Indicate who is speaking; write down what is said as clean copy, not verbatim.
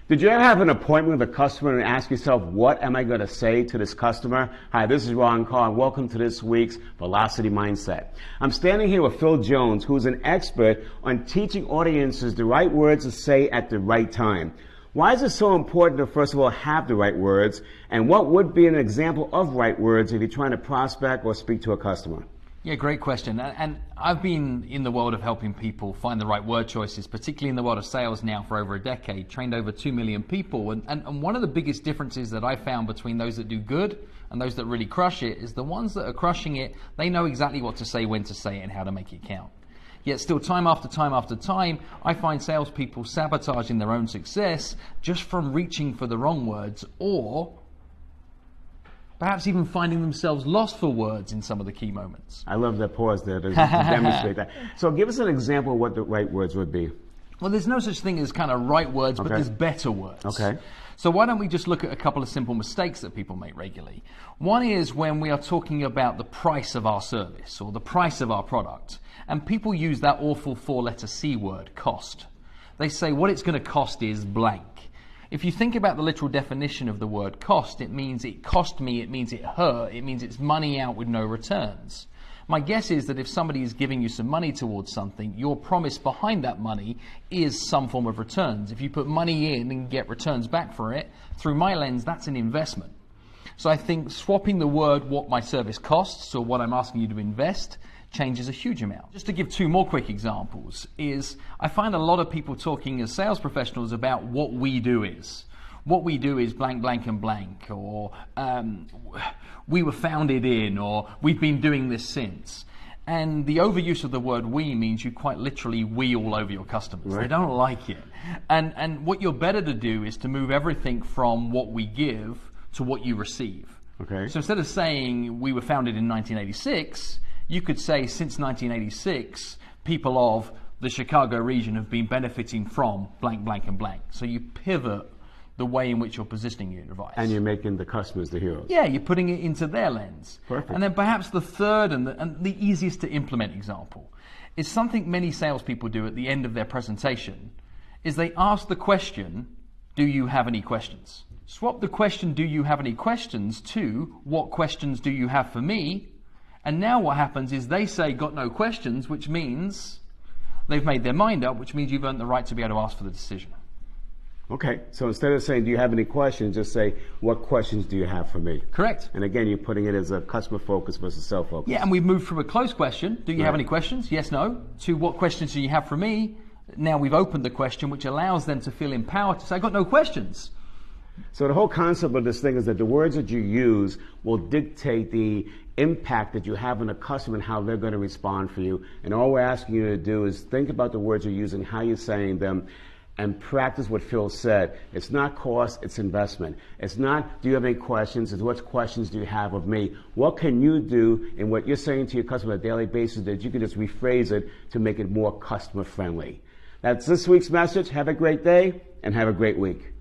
Speaker 1: Did you ever have an appointment with a customer and ask yourself, what am I going to say to this customer? Hi, this is Karr, and welcome to this week's Velocity Mindset. I'm standing here with Phil Jones, who's an expert on teaching audiences the right words to say at the right time. Why is it so important to, first of all, have the right words? And what would be an example of right words if you're trying to prospect or speak to a customer?
Speaker 2: Yeah, great question. And I've been in the world of helping people find the right word choices, particularly in the world of sales now for over a decade, trained over 2 million people. And one of the biggest differences that I found between those that do good and those that really crush it is the ones that are crushing it, they know exactly what to say, when to say it, and how to make it count. Yet still, time after time after time, I find salespeople sabotaging their own success just from reaching for the wrong words, or perhaps even finding themselves lost for words in some of the key moments.
Speaker 1: I love that pause there to demonstrate that. So give us an example of what the right words would be.
Speaker 2: Well, there's no such thing as kind of right words, but there's better words.
Speaker 1: Okay.
Speaker 2: So why don't we just look at a couple of simple mistakes that people make regularly. One is when we are talking about the price of our service or the price of our product. And people use that awful 4-letter C word, cost. They say what it's going to cost is blank. If you think about the literal definition of the word cost, it means it cost me, it means it hurt, it means it's money out with no returns. My guess is that if somebody is giving you some money towards something, your promise behind that money is some form of returns. If you put money in and get returns back for it, through my lens, that's an investment. So I think swapping the word what my service costs or what I'm asking you to invest changes a huge amount. Just to give 2 more quick examples is I find a lot of people talking as sales professionals about what we do is. What we do is blank, blank, and blank, or we were founded in, or we've been doing this since. And the overuse of the word we means you quite literally we all over your customers. Right. They don't like it. And what you're better to do is to move everything from what we give to what you receive.
Speaker 1: Okay.
Speaker 2: So instead of saying we were founded in 1986, you could say since 1986, people of the Chicago region have been benefiting from blank, blank, and blank. So you pivot the way in which you're positioning your advice.
Speaker 1: And you're making the customers the heroes.
Speaker 2: Yeah, you're putting it into their lens.
Speaker 1: Perfect.
Speaker 2: And then perhaps the third and the easiest to implement example is something many salespeople do at the end of their presentation, is they ask the question, do you have any questions? Swap the question, do you have any questions, to what questions do you have for me? And now what happens is they say, got no questions, which means they've made their mind up, which means you've earned the right to be able to ask for the decision.
Speaker 1: Okay, so instead of saying, do you have any questions, just say, what questions do you have for me?
Speaker 2: Correct.
Speaker 1: And again, you're putting it as a customer focus versus self focus.
Speaker 2: Yeah, and we've moved from a closed question, do you have any questions? Yes, no, to what questions do you have for me? Now we've opened the question, which allows them to feel empowered to say, I've got no questions.
Speaker 1: So the whole concept of this thing is that the words that you use will dictate the impact that you have on a customer and how they're going to respond for you. And all we're asking you to do is think about the words you're using, how you're saying them, and practice what Phil said. It's not cost, it's investment. It's not, do you have any questions? It's what questions do you have of me? What can you do in what you're saying to your customer on a daily basis that you can just rephrase it to make it more customer friendly? That's this week's message. Have a great day and have a great week.